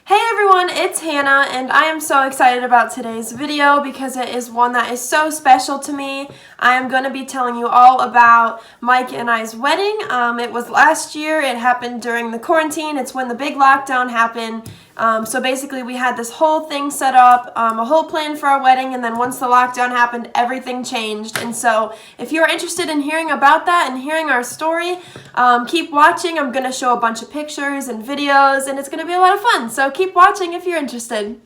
Hey everyone, it's Hannah and I am so excited about today's video because it is one that is so special to me. I am going to be telling you all about Mike and I's wedding. It was last year. It happened during the quarantine. It's when the big lockdown happened. So basically we had this whole thing set up, a whole plan for our wedding, and then once the lockdown happened, everything changed. And so if you're interested in hearing about that and hearing our story, keep watching. I'm going to show a bunch of pictures and videos, and it's going to be a lot of fun. So keep watching if you're interested.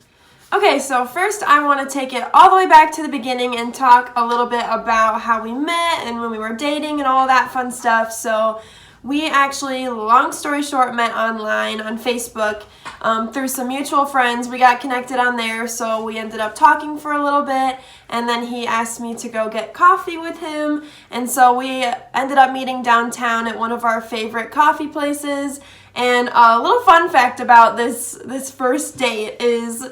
Okay, so first I want to take it all the way back to the beginning and talk a little bit about how we met and when we were dating and all that fun stuff. So we actually, long story short, met online on Facebook through some mutual friends. We got connected on there, so we ended up talking for a little bit, and then he asked me to go get coffee with him, and so we ended up meeting downtown at one of our favorite coffee places. And a little fun fact about this first date is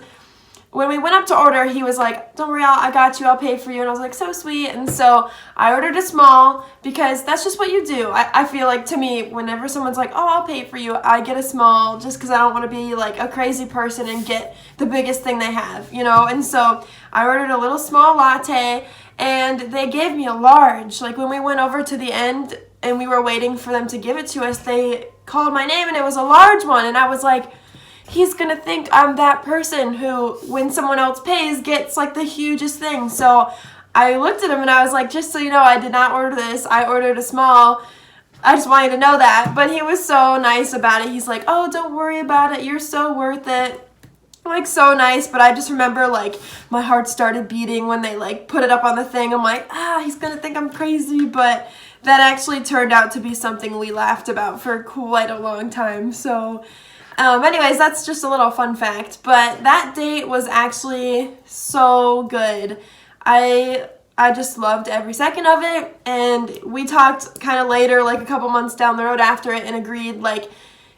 when we went up to order, he was like, "Don't worry, I got you, I'll pay for you." And I was like, so sweet. And so I ordered a small because that's just what you do. I feel like, to me, whenever someone's like, "Oh, I'll pay for you," I get a small just because I don't want to be like a crazy person and get the biggest thing they have, you know? And so I ordered a little small latte and they gave me a large. Like when we went over to the end and we were waiting for them to give it to us, they called my name and it was a large one. And I was like, he's gonna think I'm that person who, when someone else pays, gets like the hugest thing. So I looked at him and I was like, just so you know, I did not order this. I ordered a small. I just wanted to know that. But he was so nice about it. He's like, "Oh, don't worry about it. You're so worth it." Like, so nice. But I just remember, like, my heart started beating when they like put it up on the thing. I'm like, he's gonna think I'm crazy. But that actually turned out to be something we laughed about for quite a long time. So anyways, that's just a little fun fact. But that date was actually so good. I just loved every second of it. And we talked kind of later, like a couple months down the road after it, and agreed, like,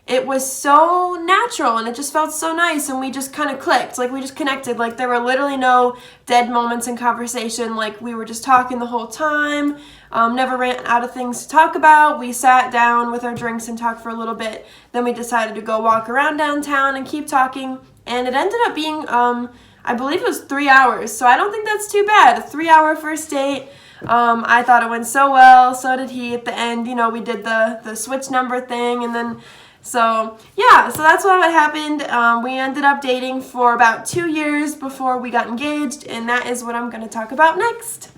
it was so natural and it just felt so nice, and we just kind of clicked. Like, we just connected. Like, there were literally no dead moments in conversation. Like, we were just talking the whole time. Never ran out of things to talk about. We sat down with our drinks and talked for a little bit. Then we decided to go walk around downtown and keep talking. And it ended up being, I believe it was 3 hours. So I don't think that's too bad. A 3-hour first date. I thought it went so well. So did he at the end. You know, we did the switch number thing, and then so that's what happened. We ended up dating for about 2 years before we got engaged, and that is what I'm going to talk about next.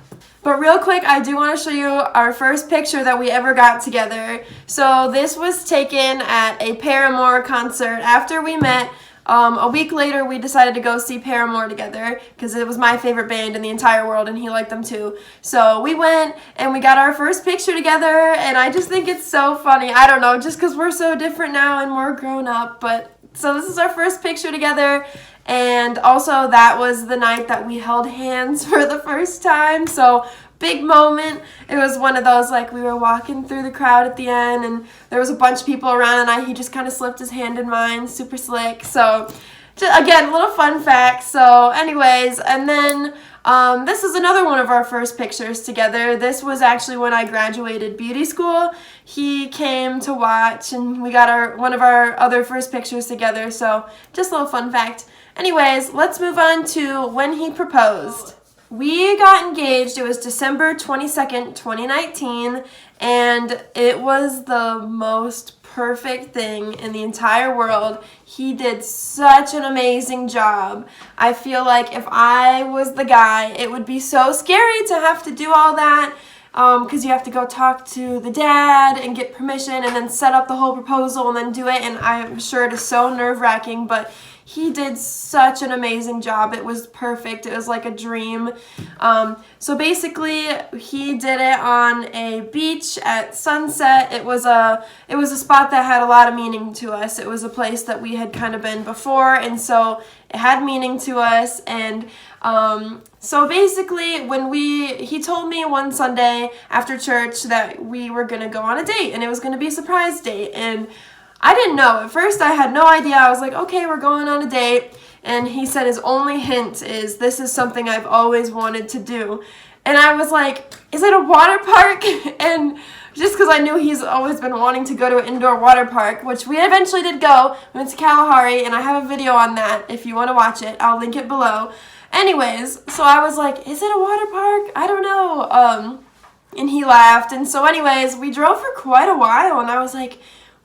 But real quick, I do want to show you our first picture that we ever got together. So this was taken at a Paramore concert after we met. A week later, we decided to go see Paramore together because it was my favorite band in the entire world, and he liked them too. So we went and we got our first picture together, and I just think it's so funny. I don't know, just because we're so different now and more grown up. But so this is our first picture together, and also that was the night that we held hands for the first time. So big moment. It was one of those, like, we were walking through the crowd at the end and there was a bunch of people around, and he just kind of slipped his hand in mine, super slick. So just, again, a little fun fact. So anyways, and then this is another one of our first pictures together. This was actually when I graduated beauty school. He came to watch, and we got one of our other first pictures together. So just a little fun fact. Anyways, let's move on to when he proposed. We got engaged. It was December 22nd, 2019, and it was the most perfect thing in the entire world. He did such an amazing job. I feel like if I was the guy, it would be so scary to have to do all that, because you have to go talk to the dad and get permission and then set up the whole proposal and then do it, and I'm sure it is so nerve-wracking, but he did such an amazing job. It was perfect. It was like a dream. So basically, he did it on a beach at sunset. It was a spot that had a lot of meaning to us. It was a place that we had kind of been before, and so it had meaning to us. And so basically, he told me one Sunday after church that we were gonna go on a date, and it was gonna be a surprise date. And I didn't know. At first, I had no idea. I was like, okay, we're going on a date. And he said his only hint is, "This is something I've always wanted to do." And I was like, is it a water park? And just because I knew he's always been wanting to go to an indoor water park, which we eventually did go. We went to Kalahari, and I have a video on that if you want to watch it. I'll link it below. Anyways, so I was like, is it a water park? I don't know. And he laughed. And so anyways, we drove for quite a while, and I was like,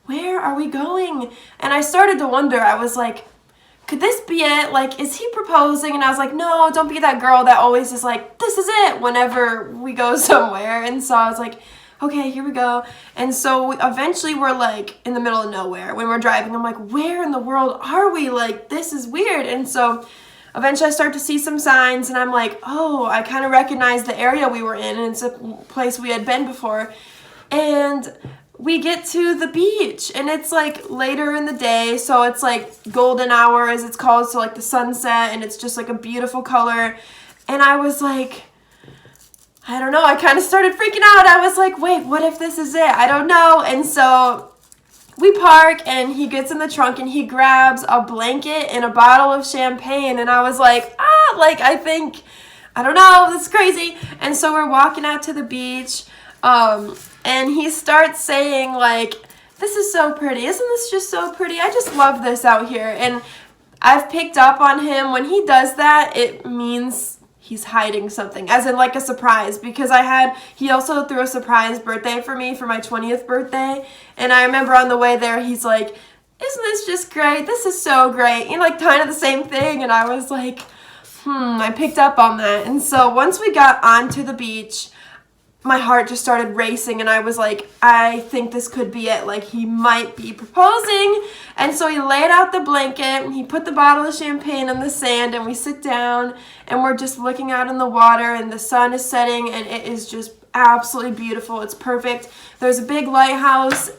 where are we going? And I started to wonder. I was like, could this be it? Like, is he proposing? And I was like, no, don't be that girl that always is like, this is it whenever we go somewhere. And so I was like, okay, here we go. And so eventually we're like in the middle of nowhere when we're driving. I'm like, where in the world are we? Like, this is weird. And so eventually I start to see some signs, and I'm like, oh, I kind of recognize the area we were in, and it's a place we had been before. And we get to the beach, and it's like later in the day, so it's like golden hour as it's called, so like the sunset, and it's just like a beautiful color. And I was like, I don't know, I kind of started freaking out. I was like, wait, what if this is it? I don't know. And so we park, and he gets in the trunk, and he grabs a blanket and a bottle of champagne, and I was like, like, I don't know, this is crazy. And so we're walking out to the beach, and he starts saying, like, this is so pretty. Isn't this just so pretty? I just love this out here. And I've picked up on him. When he does that, it means he's hiding something, as in like a surprise, because he also threw a surprise birthday for me for my 20th birthday. And I remember on the way there, he's like, isn't this just great? This is so great. You know, like kind of the same thing. And I was like, I picked up on that. And so once we got onto the beach, my heart just started racing, and I was like, I think this could be it. Like, he might be proposing. And so he laid out the blanket, and he put the bottle of champagne on the sand, and we sit down, and we're just looking out in the water, and the sun is setting, and it is just absolutely beautiful. It's perfect. There's a big lighthouse.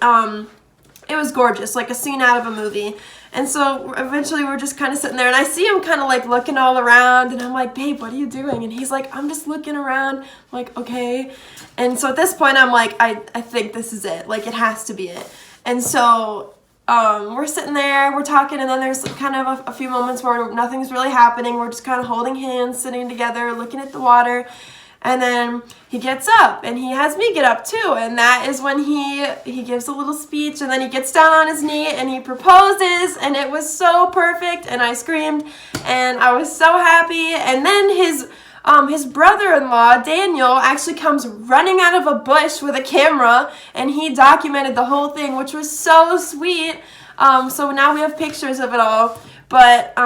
It was gorgeous, like a scene out of a movie. And so eventually we're just kind of sitting there, and I see him kind of like looking all around, and I'm like, babe, what are you doing? And he's like, I'm just looking around. I'm like, okay. And so at this point I'm like, I think this is it. Like, it has to be it. And so we're sitting there, we're talking, and then there's kind of a few moments where nothing's really happening. We're just kind of holding hands, sitting together, looking at the water. And then he gets up, and he has me get up too. And that is when he gives a little speech, and then he gets down on his knee, and he proposes, and it was so perfect, and I screamed, and I was so happy. And then his brother-in-law, Daniel, actually comes running out of a bush with a camera, and he documented the whole thing, which was so sweet. So now we have pictures of it all. But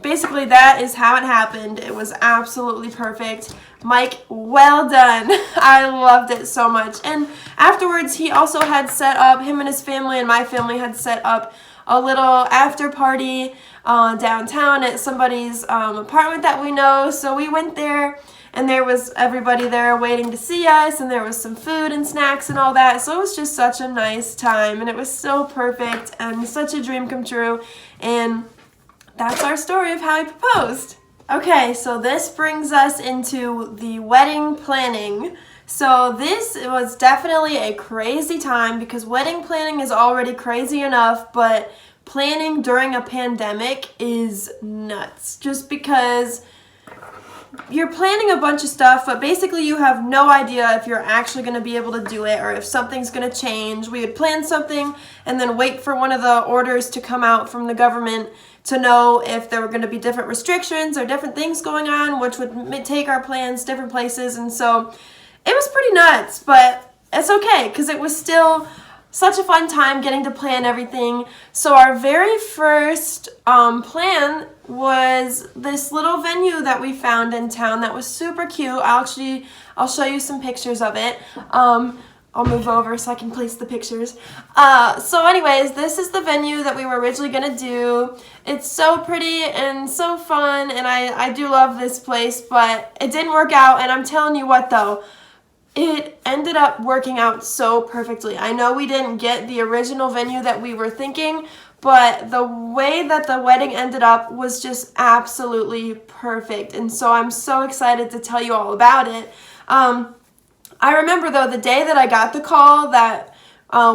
basically that is how it happened. It was absolutely perfect. Mike, well done. I loved it so much. And afterwards, he also had set up, him and his family and my family had set up a little after party downtown at somebody's apartment that we know. So we went there, and there was everybody there waiting to see us, and there was some food and snacks and all that. So it was just such a nice time, and it was so perfect and such a dream come true. And that's our story of how he proposed. Okay, so this brings us into the wedding planning. So this was definitely a crazy time, because wedding planning is already crazy enough, but planning during a pandemic is nuts. Just because you're planning a bunch of stuff, but basically you have no idea if you're actually going to be able to do it, or if something's going to change. We would plan something and then wait for one of the orders to come out from the government to know if there were going to be different restrictions or different things going on, which would take our plans different places. And so it was pretty nuts, but it's okay, because it was still such a fun time getting to plan everything. So our very first plan was this little venue that we found in town that was super cute. I'll show you some pictures of it. I'll move over so I can place the pictures. So anyways, this is the venue that we were originally gonna do. It's so pretty and so fun, and I do love this place, but it didn't work out. And I'm telling you what though, it ended up working out so perfectly. I know we didn't get the original venue that we were thinking, but the way that the wedding ended up was just absolutely perfect. And so I'm so excited to tell you all about it. I remember though, the day that I got the call that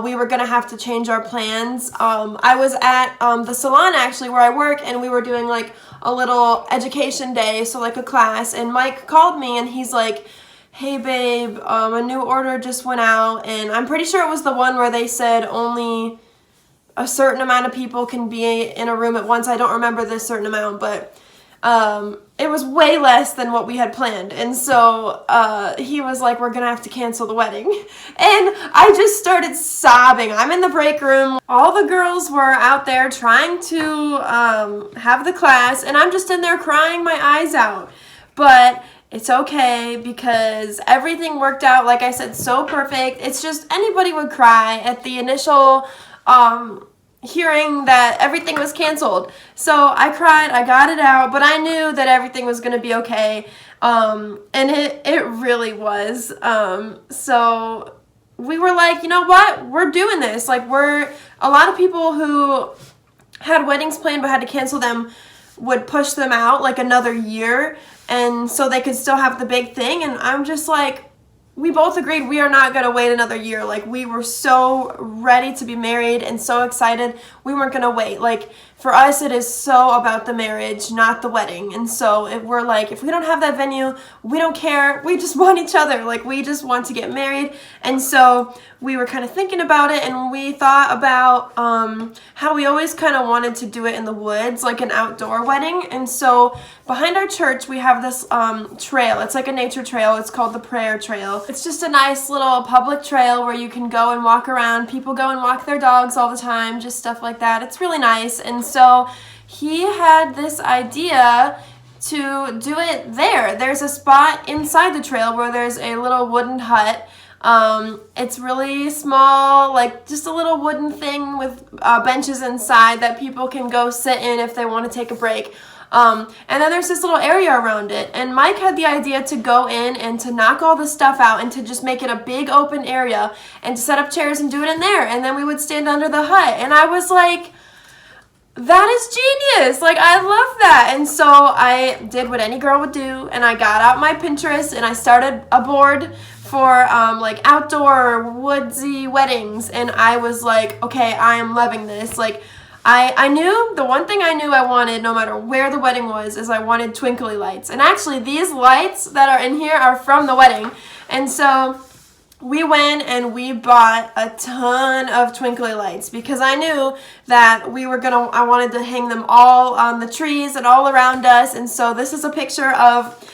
we were gonna have to change our plans, I was at the salon actually where I work, and we were doing like a little education day, so like a class, and Mike called me and he's like, hey babe, a new order just went out, and I'm pretty sure it was the one where they said only a certain amount of people can be in a room at once. I don't remember the certain amount, but it was way less than what we had planned. And so he was like, we're gonna have to cancel the wedding. And I just started sobbing. I'm in the break room. All the girls were out there trying to have the class, and I'm just in there crying my eyes out. But it's okay because everything worked out, like I said, so perfect. It's just anybody would cry at the initial hearing that everything was canceled. So I cried, I got it out, but I knew that everything was going to be okay. And it really was. So we were like, you know what? We're doing this. Like, a lot of people who had weddings planned but had to cancel them would push them out like another year, and so they could still have the big thing. And I'm just like, we both agreed we are not going to wait another year. Like, we were so ready to be married and so excited. We weren't going to wait. Like, for us, it is so about the marriage, not the wedding. And so we're like, if we don't have that venue, we don't care. We just want each other. Like, we just want to get married. And so we were kind of thinking about it, and we thought about how we always kind of wanted to do it in the woods, like an outdoor wedding. And so behind our church, we have this trail. It's like a nature trail. It's called the Prayer Trail. It's just a nice little public trail where you can go and walk around. People go and walk their dogs all the time, just stuff like that. It's really nice. And so he had this idea to do it there. There's a spot inside the trail where there's a little wooden hut. It's really small, like just a little wooden thing with benches inside that people can go sit in if they want to take a break. And then there's this little area around it. And Mike had the idea to go in and to knock all the stuff out and to just make it a big open area and to set up chairs and do it in there. And then we would stand under the hut. And I was like, that is genius. Like, I love that. And so I did what any girl would do, and I got out my Pinterest and I started a board for like outdoor woodsy weddings. And I was like, okay, I am loving this. Like, I knew, the one thing I knew I wanted, no matter where the wedding was, is I wanted twinkly lights. And actually, these lights that are in here are from the wedding. And so we went and we bought a ton of twinkly lights because I knew that I wanted to hang them all on the trees and all around us. And so this is a picture of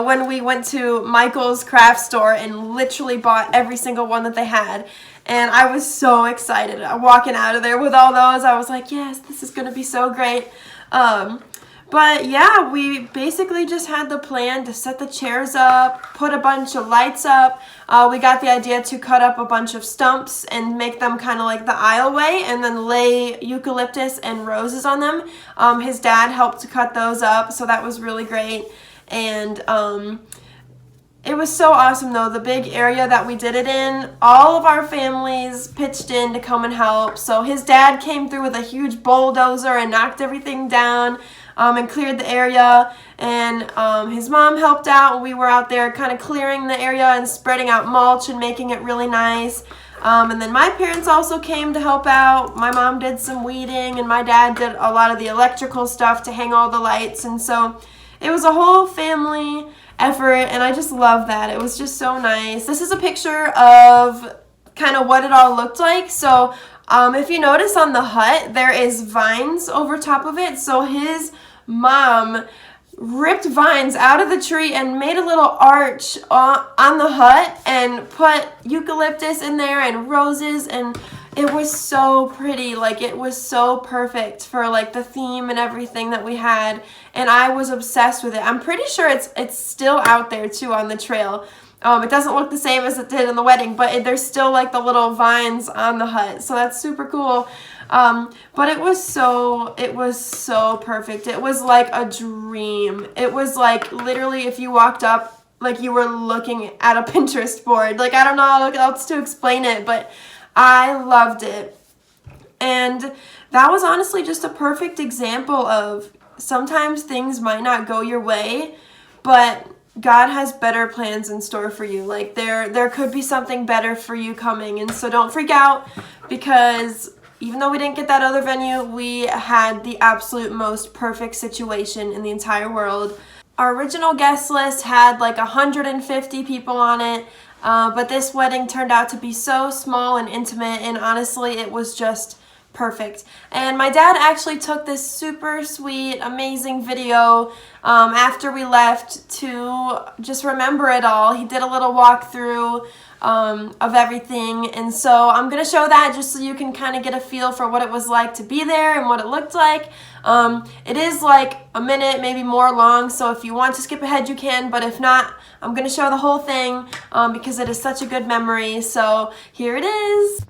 when we went to Michael's craft store and literally bought every single one that they had. And I was so excited walking out of there with all those. I was like, yes, this is going to be so great. But yeah, we basically just had the plan to set the chairs up, put a bunch of lights up. We got the idea to cut up a bunch of stumps and make them kind of like the aisleway and then lay eucalyptus and roses on them. His dad helped to cut those up, so that was really great. And it was so awesome, though. The big area that we did it in, all of our families pitched in to come and help. So his dad came through with a huge bulldozer and knocked everything down and cleared the area. And his mom helped out. We were out there kind of clearing the area and spreading out mulch and making it really nice. And then my parents also came to help out. My mom did some weeding, and my dad did a lot of the electrical stuff to hang all the lights. And so it was a whole family effort, and I just love that. It was just so nice. This is a picture of kind of what it all looked like. So if you notice on the hut, there is vines over top of it. So his mom ripped vines out of the tree and made a little arch on the hut and put eucalyptus in there and roses, and it was so pretty. Like, it was so perfect for like the theme and everything that we had, and I was obsessed with it. I'm pretty sure it's still out there too on the trail. It doesn't look the same as it did in the wedding, but there's still like the little vines on the hut, so that's super cool. But it was so perfect. It was like a dream. It was like literally if you walked up, like you were looking at a Pinterest board. Like, I don't know how else to explain it, but I loved it. And that was honestly just a perfect example of sometimes things might not go your way, but God has better plans in store for you. Like, there could be something better for you coming. And so don't freak out, because even though we didn't get that other venue, we had the absolute most perfect situation in the entire world. Our original guest list had like 150 people on it, but this wedding turned out to be so small and intimate, and honestly, it was just perfect. And my dad actually took this super sweet, amazing video after we left to just remember it all. He did a little walkthrough of everything, and so I'm gonna show that just so you can kind of get a feel for what it was like to be there and what it looked like. It is like a minute, maybe more long, so if you want to skip ahead you can, but if not, I'm gonna show the whole thing because it is such a good memory. So here it is.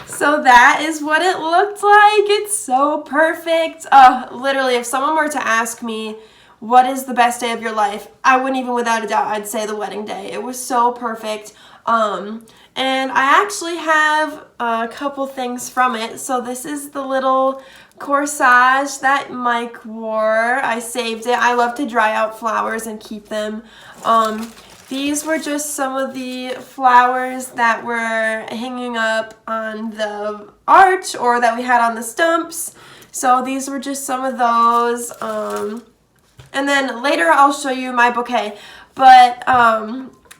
So that is what it looked like. It's so perfect. Literally, if someone were to ask me, what is the best day of your life? I wouldn't even without a doubt, I'd say the wedding day. It was so perfect. And I actually have a couple things from it. So this is the little corsage that Mike wore. I saved it. I love to dry out flowers and keep them. These were just some of the flowers that were hanging up on the arch or that we had on the stumps. So these were just some of those. And then later I'll show you my bouquet. But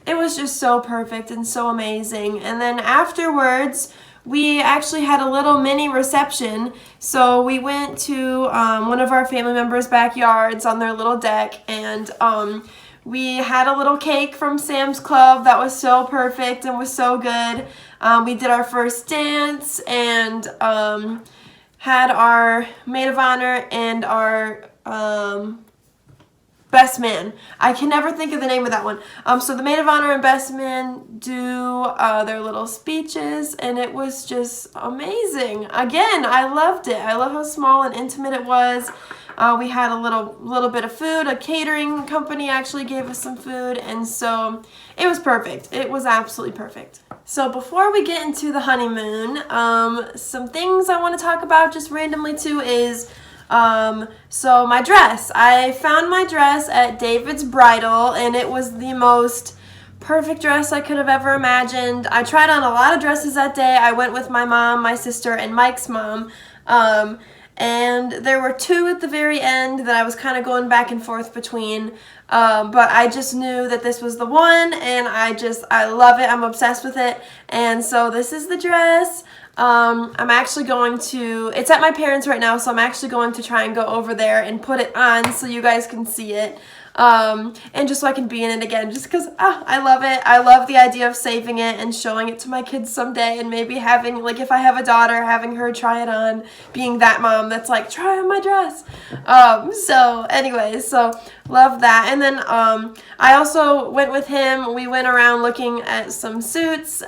it was just so perfect and so amazing. And then afterwards, we actually had a little mini reception. So we went to one of our family members' backyards on their little deck, and we had a little cake from Sam's Club that was so perfect and was so good. We did our first dance and had our maid of honor and our best man. I can never think of the name of that one. So the maid of honor and best man do their little speeches, and it was just amazing. Again, I loved it. I love how small and intimate it was. We had a little bit of food. A catering company actually gave us some food, and so it was perfect. It was absolutely perfect. So before we get into the honeymoon, some things I want to talk about just randomly too is so my dress. I found my dress at David's Bridal, and it was the most perfect dress I could have ever imagined. I tried on a lot of dresses that day. I went with my mom, my sister, and Mike's mom. And there were two at the very end that I was kind of going back and forth between, but I just knew that this was the one, and I love it. I'm obsessed with it, and so this is the dress. I'm actually going to, it's at my parents' right now, so I'm actually going to try and go over there and put it on so you guys can see it. And just so I can be in it again, just because I love it. I love the idea of saving it and showing it to my kids someday, and maybe having, like, if I have a daughter, having her try it on, being that mom that's like, try on my dress. So anyways, so love that. And then I also went with him. We went around looking at some suits.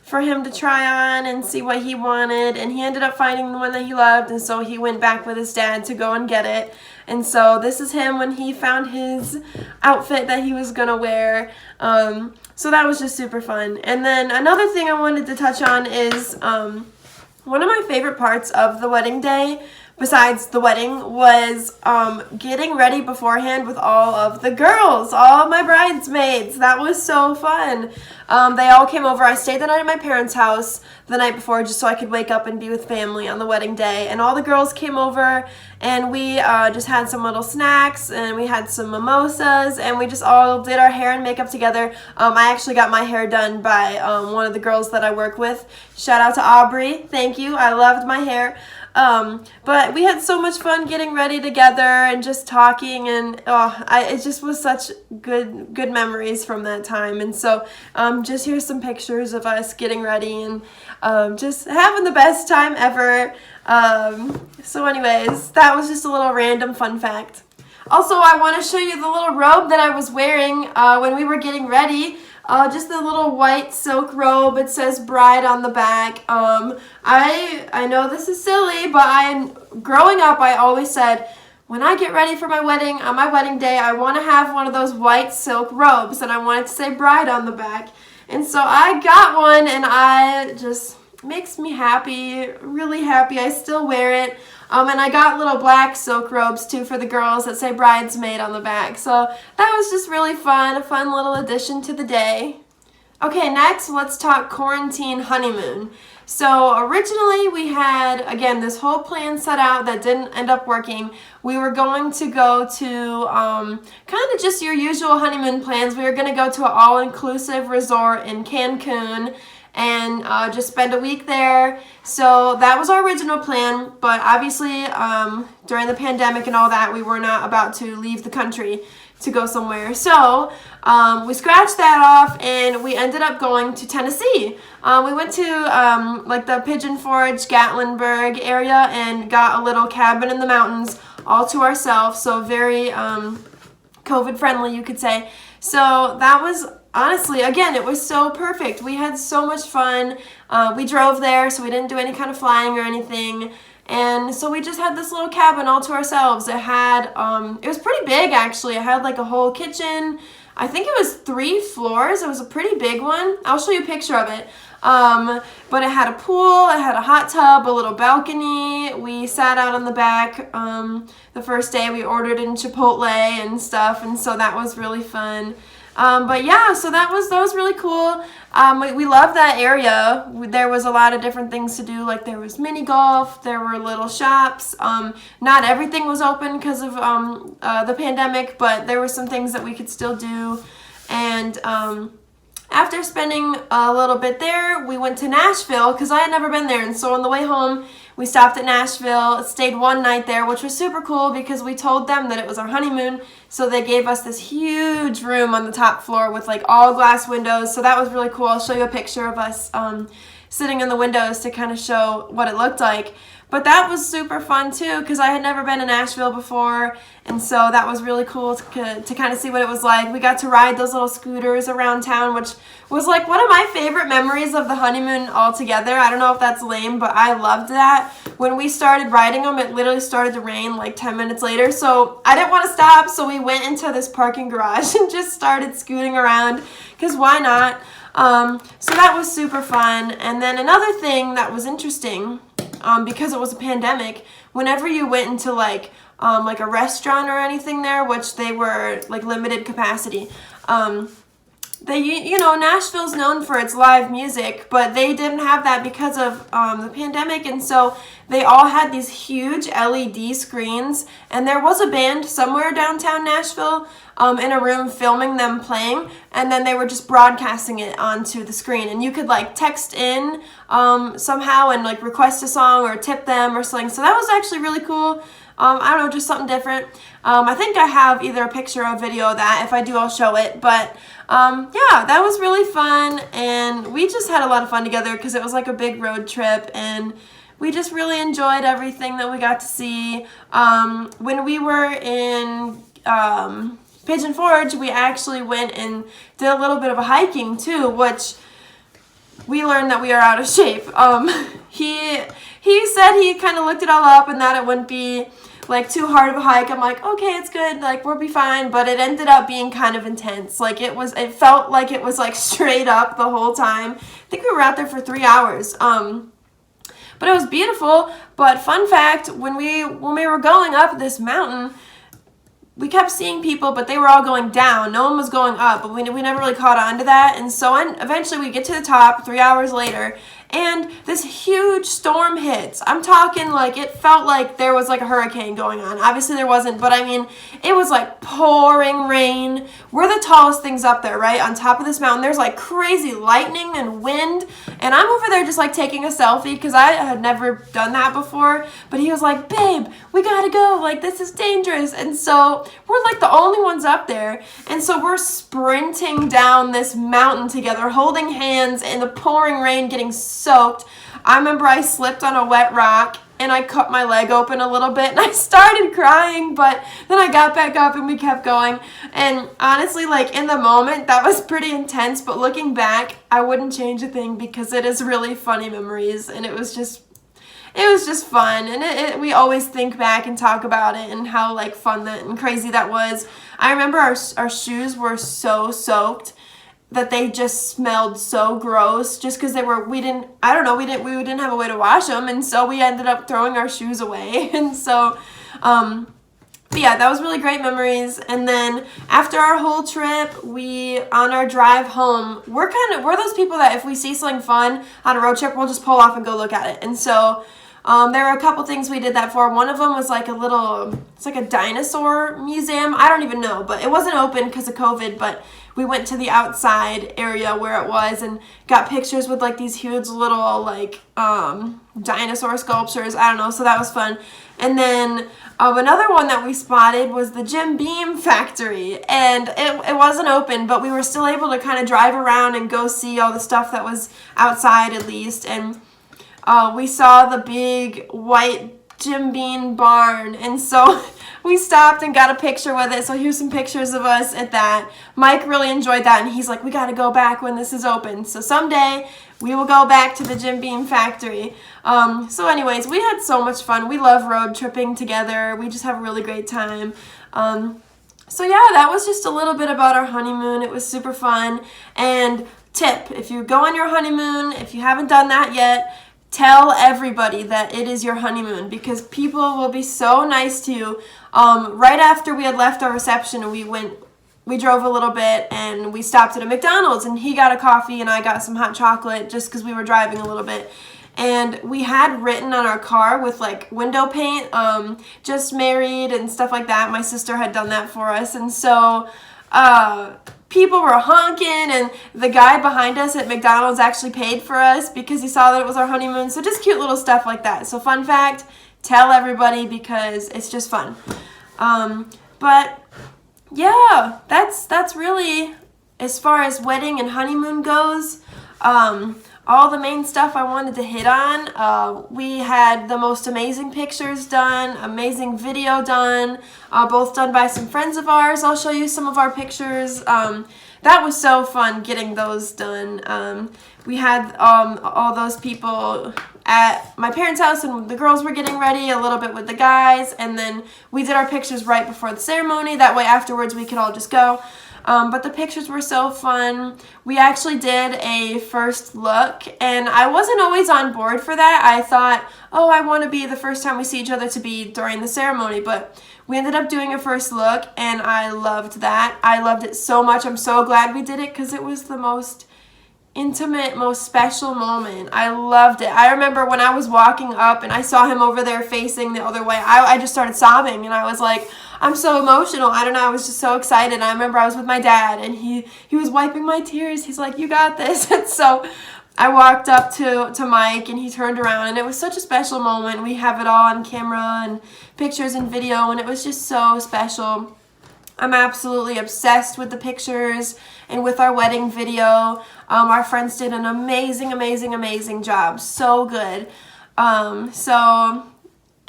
for him to try on and see what he wanted, and he ended up finding the one that he loved, and so he went back with his dad to go and get it. And so this is him when he found his outfit that he was gonna wear. So that was just super fun. And then another thing I wanted to touch on is one of my favorite parts of the wedding day, besides the wedding, was getting ready beforehand with all of the girls, all of my bridesmaids. That was so fun. They all came over. I stayed the night at my parents' house the night before just so I could wake up and be with family on the wedding day. And all the girls came over, and we just had some little snacks, and we had some mimosas, and we just all did our hair and makeup together. I actually got my hair done by one of the girls that I work with. Shout out to Aubrey. Thank you. I loved my hair. But we had so much fun getting ready together and just talking, and it just was such good memories from that time. And so just here's some pictures of us getting ready and just having the best time ever. So anyways, that was just a little random fun fact. Also, I want to show you the little robe that I was wearing when we were getting ready. Just the little white silk robe. It says bride on the back. I know this is silly, but growing up, I always said, when I get ready for my wedding, on my wedding day, I want to have one of those white silk robes, and I want it to say bride on the back. And so I got one, and I just makes me happy, really happy. I still wear it. And I got little black silk robes too for the girls that say bridesmaid on the back. So that was just really fun, a fun little addition to the day. Okay, next let's talk quarantine honeymoon. So originally we had, again, this whole plan set out that didn't end up working. We were going to go to kind of just your usual honeymoon plans. We were going to go to an all-inclusive resort in Cancun and just spend a week there. So that was our original plan, but obviously during the pandemic and all that, we were not about to leave the country to go somewhere. So we scratched that off, and we ended up going to Tennessee. We went to like the Pigeon Forge, Gatlinburg area, and got a little cabin in the mountains all to ourselves, so very COVID friendly, you could say. So that was, honestly, again, it was so perfect. We had so much fun. We drove there, so we didn't do any kind of flying or anything. And so we just had this little cabin all to ourselves. It had, it was pretty big, actually. It had like a whole kitchen. I think it was 3 floors. It was a pretty big one. I'll show you a picture of it. But it had a pool, it had a hot tub, a little balcony. We sat out on the back the first day. We ordered in Chipotle and stuff, and so that was really fun. But yeah, so that was really cool. We loved that area. There was a lot of different things to do, like there was mini golf, there were little shops. Not everything was open because of the pandemic, but there were some things that we could still do. And after spending a little bit there, we went to Nashville because I had never been there, and so on the way home, we stopped at Nashville, stayed one night there, which was super cool because we told them that it was our honeymoon, so they gave us this huge room on the top floor with like all glass windows, so that was really cool. I'll show you a picture of us sitting in the windows to kind of show what it looked like. But that was super fun too because I had never been to Nashville before, and so that was really cool to kind of see what it was like. We got to ride those little scooters around town, which was like one of my favorite memories of the honeymoon altogether. I don't know if that's lame, but I loved that. When we started riding them, it literally started to rain like 10 minutes later, so I didn't want to stop, so we went into this parking garage and just started scooting around because why not? So that was super fun. And then another thing that was interesting, because it was a pandemic, whenever you went into like a restaurant or anything there, which they were like limited capacity, Nashville's known for its live music, but they didn't have that because of the pandemic, and so they all had these huge LED screens, and there was a band somewhere downtown Nashville in a room filming them playing, and then they were just broadcasting it onto the screen, and you could like text in somehow and like request a song or tip them or something, so that was actually really cool. I don't know, just something different. I think I have either a picture or a video of that. If I do, I'll show it. But yeah, that was really fun, and we just had a lot of fun together because it was like a big road trip, and we just really enjoyed everything that we got to see. When we were in Pigeon Forge, we actually went and did a little bit of a hiking too, which we learned that we are out of shape. He said he kind of looked it all up and that it wouldn't be like too hard of a hike. I'm like, okay, it's good, like we'll be fine. But it ended up being kind of intense. Like it felt like it was like straight up the whole time. I think we were out there for 3 hours. But it was beautiful. But fun fact, when we were going up this mountain, we kept seeing people, but they were all going down. No one was going up, but we never really caught on to that. And so eventually we get to the top 3 hours later, and this huge storm hits. I'm talking like it felt like there was like a hurricane going on. Obviously there wasn't, but I mean, it was like pouring rain. We're the tallest things up there, right? On top of this mountain, there's like crazy lightning and wind. And I'm over there just like taking a selfie because I had never done that before. But he was like, babe, we gotta go. Like, this is dangerous. And so we're like the only ones up there. And so we're sprinting down this mountain together, holding hands in the pouring rain, getting soaked. I remember I slipped on a wet rock and I cut my leg open a little bit and I started crying, but then I got back up and we kept going. And honestly, like in the moment, that was pretty intense, but looking back, I wouldn't change a thing because it is really funny memories and it was just fun. And we always think back and talk about it and how like fun that and crazy that was. I remember our shoes were so soaked that they just smelled so gross just because we didn't have a way to wash them, and so we ended up throwing our shoes away. And so but yeah, that was really great memories. And then after our whole trip, on our drive home, we're those people that if we see something fun on a road trip, we'll just pull off and go look at it. And so there were a couple things we did that for. One of them was like it's like a dinosaur museum. I don't even know, but it wasn't open because of COVID, but we went to the outside area where it was and got pictures with like these huge little like dinosaur sculptures. I don't know, so that was fun. And then another one that we spotted was the Jim Beam factory, and it wasn't open, but we were still able to kind of drive around and go see all the stuff that was outside at least. And we saw the big white Jim Beam barn, and so we stopped and got a picture with it. So here's some pictures of us at that. Mike really enjoyed that, and he's like, we got to go back when this is open. So someday we will go back to the Jim Beam factory. So anyways, we had so much fun. We love road tripping together. We just have a really great time. So yeah, that was just a little bit about our honeymoon. It was super fun. And tip, if you go on your honeymoon, if you haven't done that yet, tell everybody that it is your honeymoon, because people will be so nice to you. Right after we had left our reception, we drove a little bit and we stopped at a McDonald's, and he got a coffee and I got some hot chocolate just because we were driving a little bit. And we had written on our car with like window paint, just married and stuff like that. My sister had done that for us. And so people were honking, and the guy behind us at McDonald's actually paid for us because he saw that it was our honeymoon. So just cute little stuff like that. So fun fact, tell everybody because it's just fun. But yeah, that's really, as far as wedding and honeymoon goes, all the main stuff I wanted to hit on. We had the most amazing pictures done, amazing video done, both done by some friends of ours. I'll show you some of our pictures. That was so fun getting those done. We had all those people at my parents' house, and the girls were getting ready a little bit with the guys, and then we did our pictures right before the ceremony. That way afterwards we could all just go. But the pictures were so fun. We actually did a first look, and I wasn't always on board for that. I thought, oh, I want to be the first time we see each other to be during the ceremony, but we ended up doing a first look, and I loved that. I loved it so much. I'm so glad we did it because it was the most intimate, most special moment. I loved it. I remember when I was walking up and I saw him over there facing the other way, I just started sobbing, and I was like, I'm so emotional. I don't know. I was just so excited. I remember I was with my dad, and he was wiping my tears. He's like, you got this. And so I walked up to Mike, and he turned around, and it was such a special moment. We have it all on camera and pictures and video, and it was just so special. I'm absolutely obsessed with the pictures and with our wedding video. Our friends did an amazing, amazing, amazing job. So good. So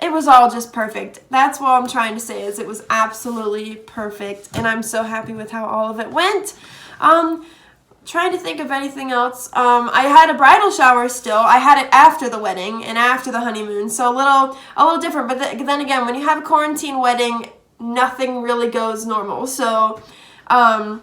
it was all just perfect. That's what I'm trying to say, is it was absolutely perfect, and I'm so happy with how all of it went. trying to think of anything else. I had a bridal shower still. I had it after the wedding and after the honeymoon, so a little different. But then again, when you have a quarantine wedding, nothing really goes normal. So I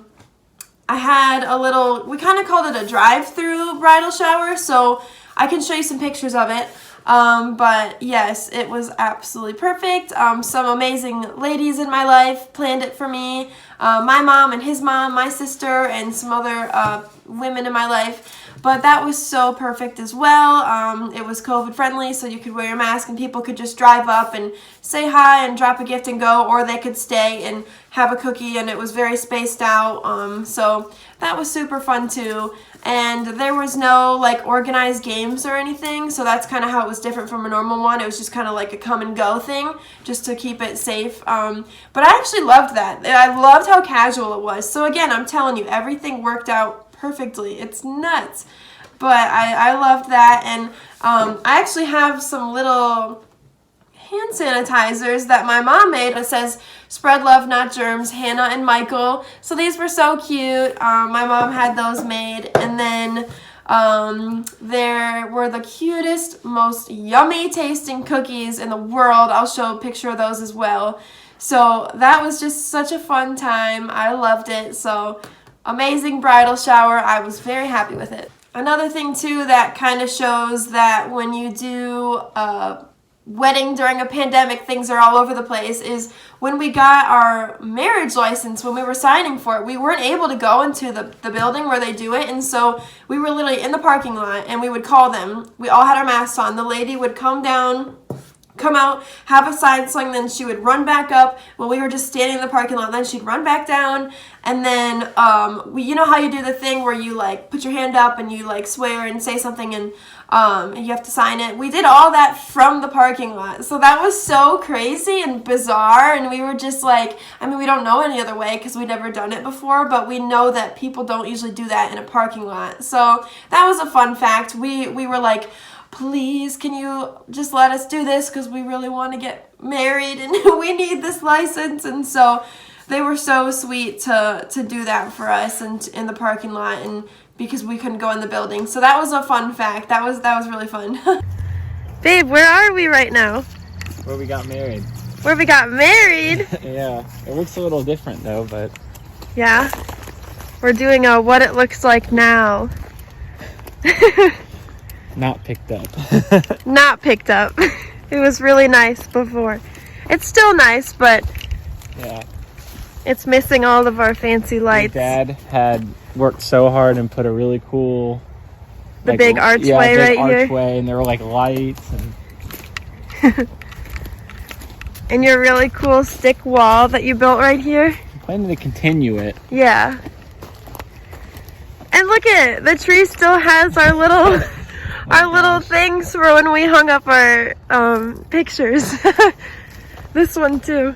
had a little, we kind of called it a drive-through bridal shower, so I can show you some pictures of it. But yes, it was absolutely perfect. Some amazing ladies in my life planned it for me. My mom and his mom, my sister, and some other women in my life. But that was so perfect as well. It was COVID friendly, so you could wear your mask and people could just drive up and say hi and drop a gift and go, or they could stay and have a cookie, and it was very spaced out. So that was super fun too. And there was no like organized games or anything, so that's kind of how it was different from a normal one. It was just kind of like a come and go thing, just to keep it safe. But I actually loved that. I loved how casual it was. So again, I'm telling you, everything worked out perfectly. It's nuts. But I loved that, and I actually have some little hand sanitizers that my mom made. It says spread love, not germs, Hannah and Michael. So these were so cute. My mom had those made, and then there were the cutest, most yummy tasting cookies in the world. I'll show a picture of those as well. So that was just such a fun time. I loved it. So amazing bridal shower. I was very happy with it. Another thing too that kind of shows that when you do wedding during a pandemic, things are all over the place, is when we got our marriage license, when we were signing for it, we weren't able to go into the building where they do it, and so we were literally in the parking lot, and we would call them. We all had our masks on. The lady would come out, have a sign sling, then she would run back up while we were just standing in the parking lot, then she'd run back down, and then you know how you do the thing where you like put your hand up and you like swear and say something, and you have to sign it. We did all that from the parking lot, so that was so crazy and bizarre, and we were just like, I mean, we don't know any other way because we'd never done it before, but we know that people don't usually do that in a parking lot. So that was a fun fact. We were like, please, can you just let us do this, because we really want to get married and we need this license. And so they were so sweet to do that for us and in the parking lot, and because we couldn't go in the building. So that was a fun fact. That was really fun. Babe, where are we right now? Where we got married. Where we got married? Yeah, it looks a little different though, but yeah, we're doing a what it looks like now. not picked up. Not picked up. It was really nice before. It's still nice, but yeah, it's missing all of our fancy lights. My dad had worked so hard and put a really cool, the big archway right here. And there were like lights and and your really cool stick wall that you built right here. I'm planning to continue it. Yeah. And look at it, the tree still has our little little things for when we hung up our pictures. This one too.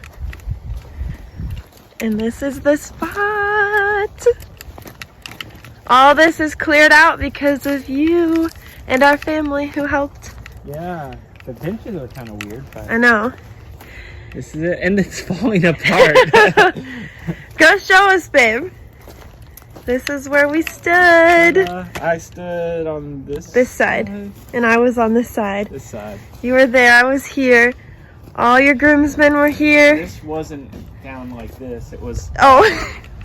And this is the spot. All this is cleared out because of you and our family who helped. Yeah, the benches are kind of weird, but I know. This is it, and it's falling apart. Go show us, babe. This is where we stood. I stood on this side, and I was on this side. This side. You were there, I was here. All your groomsmen were here. This wasn't down like this. It was... Oh,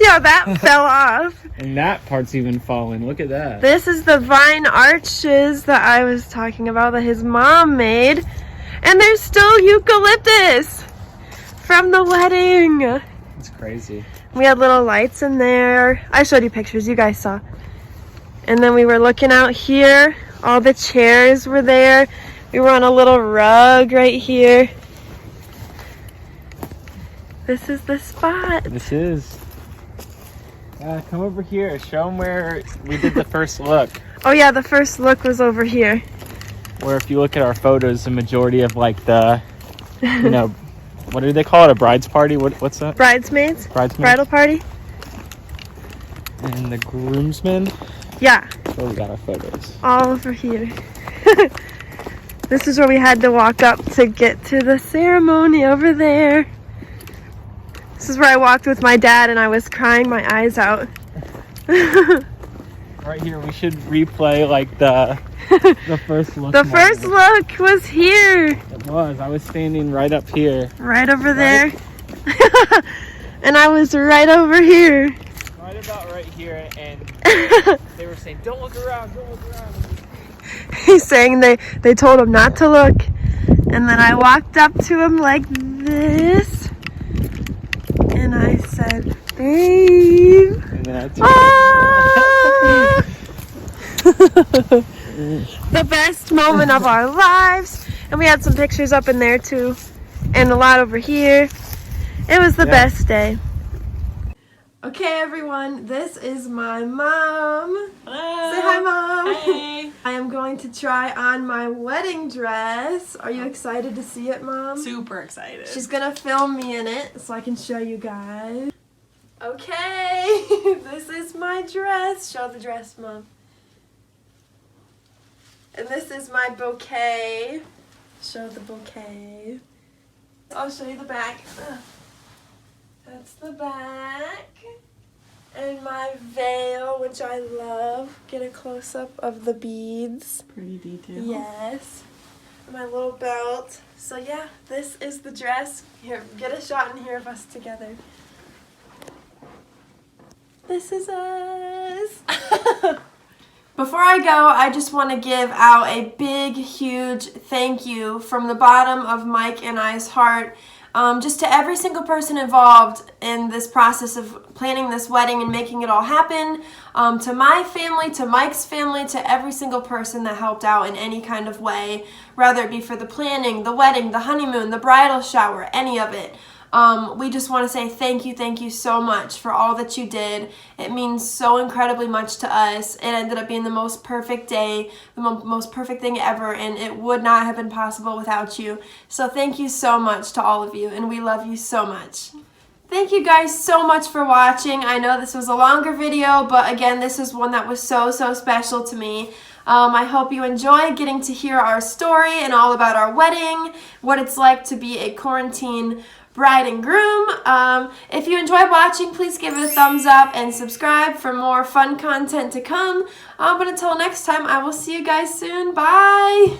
yeah, that fell off. And that part's even falling. Look at that. This is the vine arches that I was talking about that his mom made. And there's still eucalyptus from the wedding. It's crazy. We had little lights in there. I showed you pictures, you guys saw. And then we were looking out here. All the chairs were there. We were on a little rug right here. This is the spot. This is. Come over here. Show them where we did the first look. Oh yeah, the first look was over here. Where if you look at our photos, the majority of like the, you know, what do they call it? A bride's party? What's that? Bridesmaids? Bridesmaids. Bridal party? And the groomsmen? Yeah. Where we got our photos. All over here. This is where we had to walk up to get to the ceremony over there. This is where I walked with my dad and I was crying my eyes out. Right here, we should replay like the first look. The first look was here. It was. I was standing right up here. Right over there. And I was right over here. Right about right here, and they were saying, "Don't look around, don't look around." He's saying they told him not to look. And then I walked up to him like this. And I said, babe. And then I The best moment of our lives. And we had some pictures up in there too. And a lot over here. It was the best day. Okay, everyone, this is my mom. Hello. Say hi, Mom. Hey. I am going to try on my wedding dress. Are you excited to see it, Mom? Super excited. She's gonna film me in it so I can show you guys. Okay, this is my dress. Show the dress, Mom. And this is my bouquet. Show the bouquet. I'll show you the back. That's the back. And my veil, which I love. Get a close-up of the beads. Pretty detailed. Yes. And my little belt. So yeah, this is the dress. Here, get a shot in here of us together. This is us. Before I go, I just want to give out a big, huge thank you from the bottom of Mike and I's heart. Just to every single person involved in this process of planning this wedding and making it all happen. To my family, to Mike's family, to every single person that helped out in any kind of way, whether it be for the planning, the wedding, the honeymoon, the bridal shower, any of it. We just want to say thank you so much for all that you did. It means so incredibly much to us. It ended up being the most perfect day, the most perfect thing ever, and it would not have been possible without you. So thank you so much to all of you, and we love you so much. Thank you guys so much for watching. I know this was a longer video, but again, this is one that was so special to me. I hope you enjoy getting to hear our story and all about our wedding, what it's like to be a quarantine bride and groom. If you enjoyed watching, please give it a thumbs up and subscribe for more fun content to come. But until next time, I will see you guys soon. Bye!